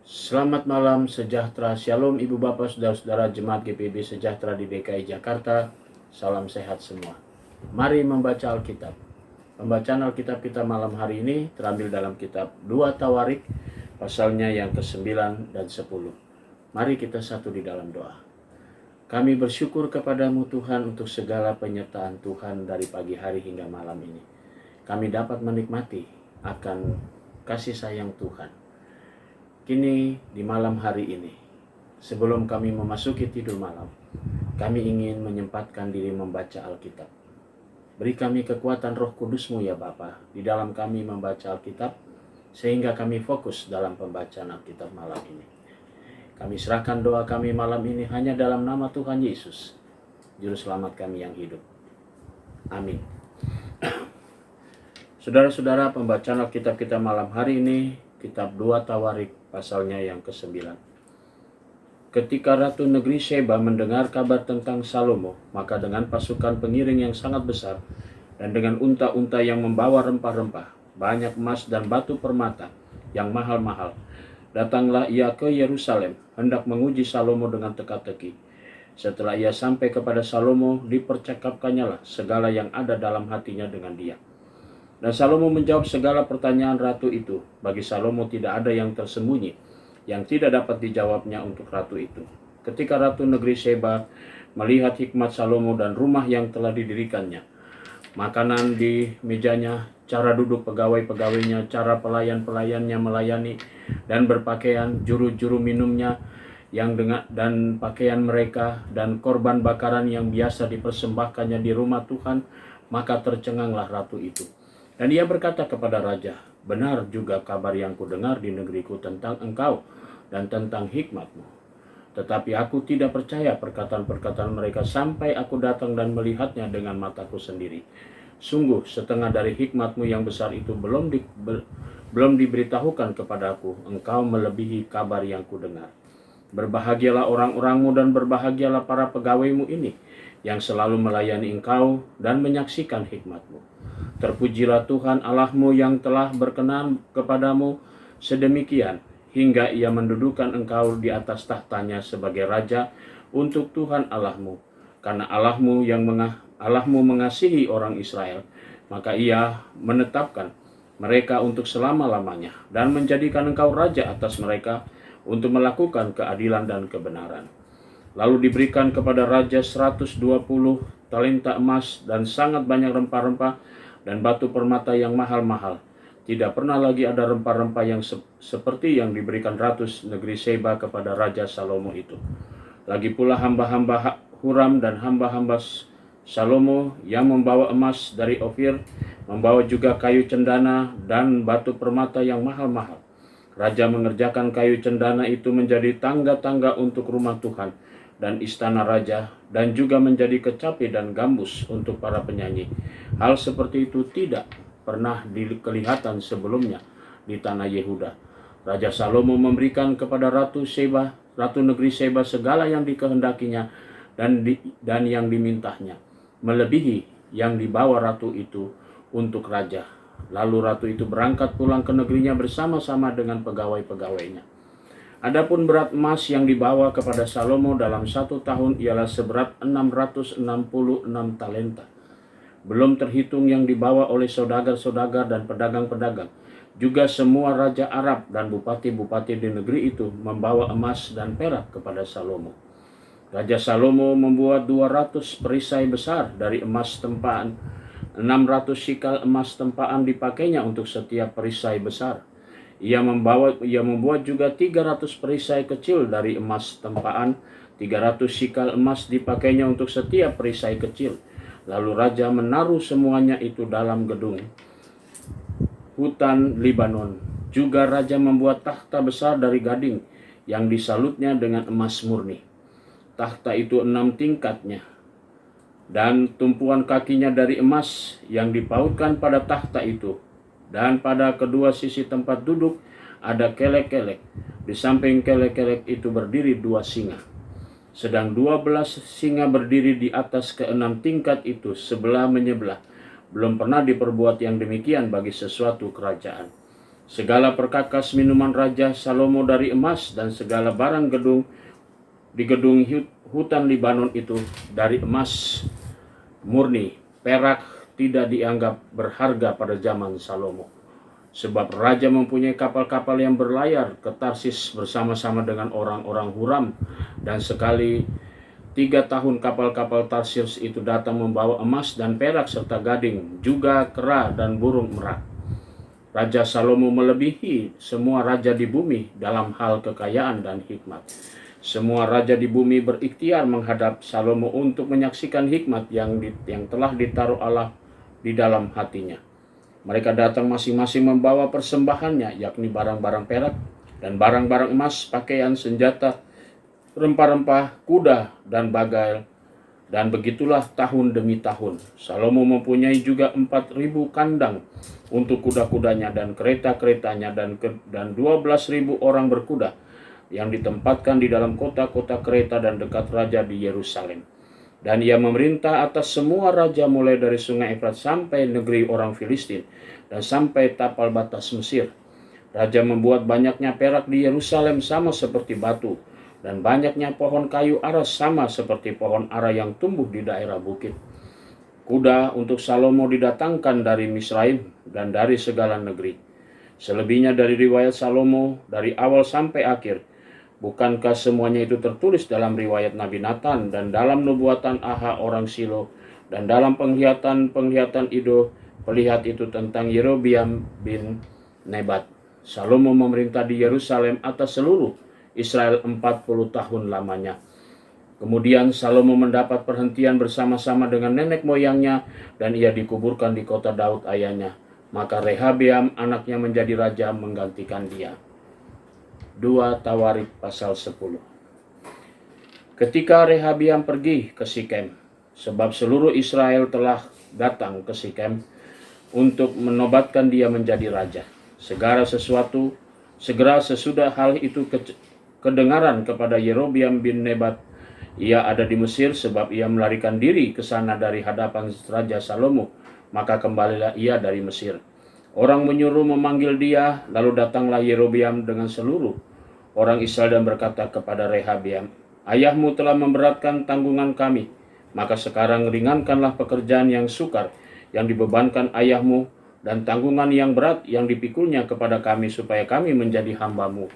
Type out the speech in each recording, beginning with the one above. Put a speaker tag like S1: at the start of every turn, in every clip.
S1: Selamat malam, sejahtera, shalom ibu bapak, saudara-saudara jemaat GPB sejahtera di DKI Jakarta. Salam sehat semua. Mari membaca Alkitab. Pembacaan Alkitab kita malam hari ini terambil dalam kitab 2 Tawarik, pasalnya yang ke-9 dan 10. Mari kita satu di dalam doa. Kami bersyukur kepadamu Tuhan untuk segala penyertaan Tuhan dari pagi hari hingga malam ini. Kami dapat menikmati akan kasih sayang Tuhan. Kini di malam hari ini, sebelum kami memasuki tidur malam, kami ingin menyempatkan diri membaca Alkitab. Beri kami kekuatan Roh Kudus-Mu ya Bapa di dalam kami membaca Alkitab, sehingga kami fokus dalam pembacaan Alkitab malam ini. Kami serahkan doa kami malam ini hanya dalam nama Tuhan Yesus, Juru Selamat kami yang hidup. Amin. Saudara-saudara, pembacaan Alkitab kita malam hari ini, kitab 2 Tawarik, pasalnya yang ke-9. Ketika Ratu Negeri Sheba mendengar kabar tentang Salomo, maka dengan pasukan pengiring yang sangat besar dan dengan unta-unta yang membawa rempah-rempah, banyak emas dan batu permata yang mahal-mahal, datanglah ia ke Yerusalem, hendak menguji Salomo dengan teka-teki. Setelah ia sampai kepada Salomo, dipercakapkannya lah segala yang ada dalam hatinya dengan dia. Dan Salomo menjawab segala pertanyaan ratu itu. Bagi Salomo tidak ada yang tersembunyi, yang tidak dapat dijawabnya untuk ratu itu. Ketika Ratu Negeri Sheba melihat hikmat Salomo dan rumah yang telah didirikannya, makanan di mejanya, cara duduk pegawai-pegawainya, cara pelayan-pelayannya melayani dan berpakaian, juru-juru minumnya dan pakaian mereka, dan korban bakaran yang biasa dipersembahkannya di rumah Tuhan, maka tercenganglah ratu itu. Dan ia berkata kepada raja, benar juga kabar yang kudengar di negeriku tentang engkau dan tentang hikmatmu. Tetapi aku tidak percaya perkataan-perkataan mereka sampai aku datang dan melihatnya dengan mataku sendiri. Sungguh setengah dari hikmatmu yang besar itu belum diberitahukan kepadaku. Engkau melebihi kabar yang kudengar. Berbahagialah orang-orangmu dan berbahagialah para pegawaimu ini yang selalu melayani engkau dan menyaksikan hikmatmu. Terpujilah Tuhan Allahmu yang telah berkenan kepadamu sedemikian, hingga ia mendudukan engkau di atas tahtanya sebagai raja untuk Tuhan Allahmu. Karena Allahmu mengasihi orang Israel, maka ia menetapkan mereka untuk selama-lamanya dan menjadikan engkau raja atas mereka untuk melakukan keadilan dan kebenaran. Lalu diberikan kepada raja 120 talenta emas dan sangat banyak rempah-rempah dan batu permata yang mahal-mahal. Tidak pernah lagi ada rempah-rempah yang seperti yang diberikan Ratu Negeri Sheba kepada Raja Salomo itu. Lagi pula hamba-hamba Huram dan hamba-hamba Salomo yang membawa emas dari Ofir, membawa juga kayu cendana dan batu permata yang mahal-mahal. Raja mengerjakan kayu cendana itu menjadi tangga-tangga untuk rumah Tuhan dan istana raja, dan juga menjadi kecapi dan gambus untuk para penyanyi. Hal seperti itu tidak pernah kelihatan sebelumnya di tanah Yehuda. Raja Salomo memberikan kepada Ratu Negeri Sheba segala yang dikehendakinya dan yang dimintanya, melebihi yang dibawa ratu itu untuk raja. Lalu ratu itu berangkat pulang ke negerinya bersama-sama dengan pegawai-pegawainya. Adapun berat emas yang dibawa kepada Salomo dalam 1 tahun ialah seberat 666 talenta. Belum terhitung yang dibawa oleh saudagar-saudagar dan pedagang-pedagang. Juga semua raja Arab dan bupati-bupati di negeri itu membawa emas dan perak kepada Salomo. Raja Salomo membuat 200 perisai besar dari emas tempaan. 600 sikal emas tempaan dipakainya untuk setiap perisai besar. Ia membuat juga 300 perisai kecil dari emas tempaan. 300 sikal emas dipakainya untuk setiap perisai kecil. Lalu raja menaruh semuanya itu dalam gedung hutan Libanon. Juga raja membuat takhta besar dari gading yang disalutnya dengan emas murni. Takhta itu 6 tingkatnya, dan tumpuan kakinya dari emas yang dipautkan pada takhta itu. Dan pada kedua sisi tempat duduk ada kelek-kelek. Di samping kelek-kelek itu berdiri 2 singa. Sedang 12 singa berdiri di atas ke-6 tingkat itu sebelah menyebelah. Belum pernah diperbuat yang demikian bagi sesuatu kerajaan. Segala perkakas minuman Raja Salomo dari emas, dan segala barang di gedung hutan Libanon itu dari emas murni. Perak tidak dianggap berharga pada zaman Salomo. Sebab raja mempunyai kapal-kapal yang berlayar ke Tarsis bersama-sama dengan orang-orang Huram, dan sekali 3 tahun kapal-kapal Tarsis itu datang membawa emas dan perak serta gading, juga kera dan burung merak. Raja Salomo melebihi semua raja di bumi dalam hal kekayaan dan hikmat. Semua raja di bumi berikhtiar menghadap Salomo untuk menyaksikan hikmat yang telah ditaruh Allah di dalam hatinya. Mereka datang masing-masing membawa persembahannya, yakni barang-barang perak dan barang-barang emas, pakaian, senjata, rempah-rempah, kuda, dan bagal. Dan begitulah tahun demi tahun. Salomo mempunyai juga 4.000 kandang untuk kuda-kudanya dan kereta-keretanya, dan 12.000 orang berkuda yang ditempatkan di dalam kota-kota kereta dan dekat raja di Yerusalem. Dan ia memerintah atas semua raja mulai dari sungai Efrat sampai negeri orang Filistin dan sampai tapal batas Mesir. Raja membuat banyaknya perak di Yerusalem sama seperti batu, dan banyaknya pohon kayu ara sama seperti pohon ara yang tumbuh di daerah bukit. Kuda untuk Salomo didatangkan dari Misraim dan dari segala negeri. Selebihnya dari riwayat Salomo dari awal sampai akhir, bukankah semuanya itu tertulis dalam riwayat Nabi Nathan dan dalam nubuatan Aha orang Silo dan dalam penglihatan Ido pelihat itu tentang Yerobiam bin Nebat. Salomo memerintah di Yerusalem atas seluruh Israel 40 tahun lamanya. Kemudian Salomo mendapat perhentian bersama-sama dengan nenek moyangnya, dan ia dikuburkan di kota Daud ayahnya. Maka Rehabeam anaknya menjadi raja menggantikan dia. 2 Tawarik pasal 10. Ketika Rehabeam pergi ke Sikem, sebab seluruh Israel telah datang ke Sikem untuk menobatkan dia menjadi raja. Segera sesudah hal itu kedengaran kepada Yerobiam bin Nebat, ia ada di Mesir, sebab ia melarikan diri ke sana dari hadapan Raja Salomo. Maka kembalilah ia dari Mesir. Orang menyuruh memanggil dia, lalu datanglah Yerobiam dengan seluruh orang Israel dan berkata kepada Rehabeam, ayahmu telah memberatkan tanggungan kami, maka sekarang ringankanlah pekerjaan yang sukar yang dibebankan ayahmu dan tanggungan yang berat yang dipikulnya kepada kami, supaya kami menjadi hambamu.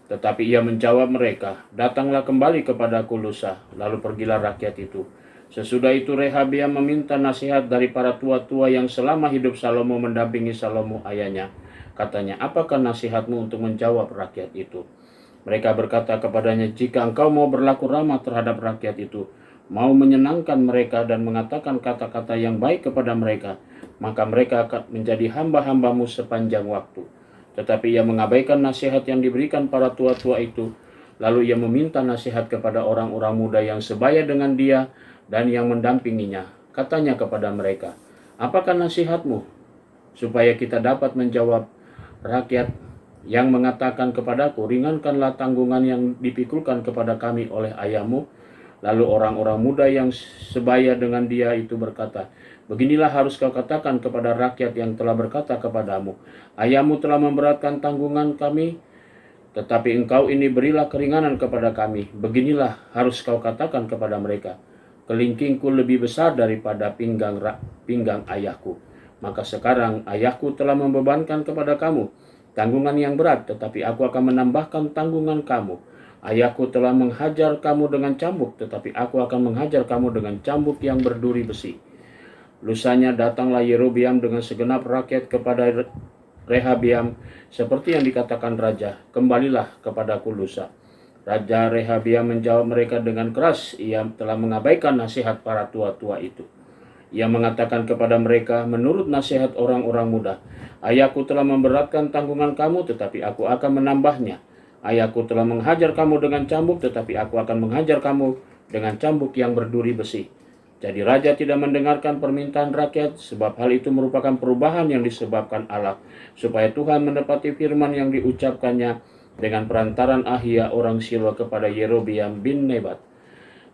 S1: Tetapi ia menjawab mereka, datanglah kembali kepadaku lusa. Lalu pergilah rakyat itu. Sesudah itu Rehabeam meminta nasihat dari para tua-tua yang selama hidup Salomo mendampingi Salomo ayahnya. Katanya, apakah nasihatmu untuk menjawab rakyat itu? Mereka berkata kepadanya, jika engkau mau berlaku ramah terhadap rakyat itu, mau menyenangkan mereka dan mengatakan kata-kata yang baik kepada mereka, maka mereka akan menjadi hamba-hambamu sepanjang waktu. Tetapi ia mengabaikan nasihat yang diberikan para tua-tua itu. Lalu ia meminta nasihat kepada orang-orang muda yang sebaya dengan dia dan yang mendampinginya. Katanya kepada mereka, apakah nasihatmu? Supaya kita dapat menjawab rakyat yang mengatakan kepadaku, ringankanlah tanggungan yang dipikulkan kepada kami oleh ayahmu. Lalu orang-orang muda yang sebaya dengan dia itu berkata, beginilah harus kau katakan kepada rakyat yang telah berkata kepadamu, ayahmu telah memberatkan tanggungan kami, tetapi engkau ini berilah keringanan kepada kami. Beginilah harus kau katakan kepada mereka, kelingkingku lebih besar daripada pinggang ayahku. Maka sekarang ayahku telah membebankan kepada kamu tanggungan yang berat, tetapi aku akan menambahkan tanggungan kamu. Ayahku telah menghajar kamu dengan cambuk, tetapi aku akan menghajar kamu dengan cambuk yang berduri besi. Lusanya datanglah Yerobiam dengan segenap rakyat kepada Rehabeam, seperti yang dikatakan raja, kembalilah kepadaku lusa. Raja Rehabeam menjawab mereka dengan keras, ia telah mengabaikan nasihat para tua-tua itu. Ia mengatakan kepada mereka, menurut nasihat orang-orang muda, ayahku telah memberatkan tanggungan kamu, tetapi aku akan menambahnya. Ayahku telah menghajar kamu dengan cambuk, tetapi aku akan menghajar kamu dengan cambuk yang berduri besi. Jadi raja tidak mendengarkan permintaan rakyat, sebab hal itu merupakan perubahan yang disebabkan Allah, supaya Tuhan menepati firman yang diucapkannya dengan perantaran Ahia orang Silo kepada Yerobiam bin Nebat.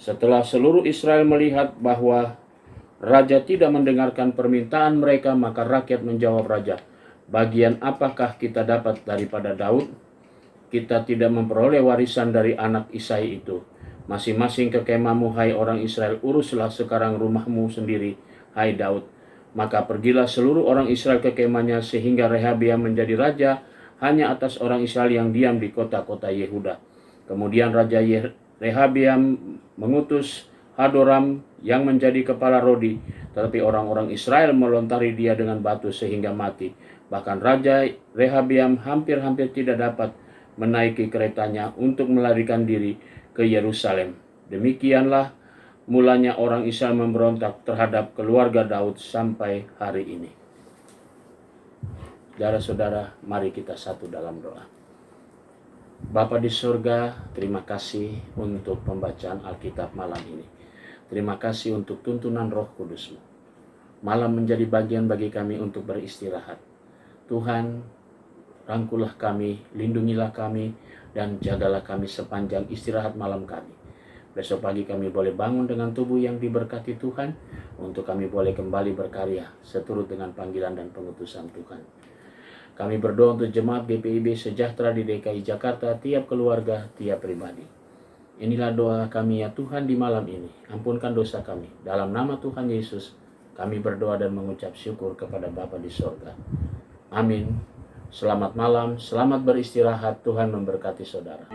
S1: Setelah seluruh Israel melihat bahwa raja tidak mendengarkan permintaan mereka, maka rakyat menjawab raja, Bagian apakah kita dapat daripada Daud? Kita tidak memperoleh warisan dari anak Isai itu. Masing-masing ke kemahmu, hai orang Israel, uruslah sekarang rumahmu sendiri, hai Daud. Maka pergilah seluruh orang Israel ke kemahnya, sehingga Rehabeam menjadi raja hanya atas orang Israel yang diam di kota-kota Yehuda. Kemudian Raja Rehabeam mengutus Hadoram yang menjadi kepala Rodi, tetapi orang-orang Israel melontari dia dengan batu sehingga mati. Bahkan Raja Rehabeam hampir-hampir tidak dapat menaiki keretanya untuk melarikan diri ke Yerusalem. Demikianlah mulanya orang Israel memberontak terhadap keluarga Daud sampai hari ini. Saudara-saudara, mari kita satu dalam doa. Bapa di surga, terima kasih untuk pembacaan Alkitab malam ini. Terima kasih untuk tuntunan Roh Kudus-Mu. Malam menjadi bagian bagi kami untuk beristirahat. Tuhan, rangkulah kami, lindungilah kami, dan jagalah kami sepanjang istirahat malam kami. Besok pagi kami boleh bangun dengan tubuh yang diberkati Tuhan, untuk kami boleh kembali berkarya seturut dengan panggilan dan pengutusan Tuhan. Kami berdoa untuk jemaat GPIB sejahtera di DKI Jakarta, tiap keluarga, tiap pribadi. Inilah doa kami ya Tuhan di malam ini. Ampunkan dosa kami. Dalam nama Tuhan Yesus, kami berdoa dan mengucap syukur kepada Bapa di sorga. Amin. Selamat malam, selamat beristirahat. Tuhan memberkati saudara.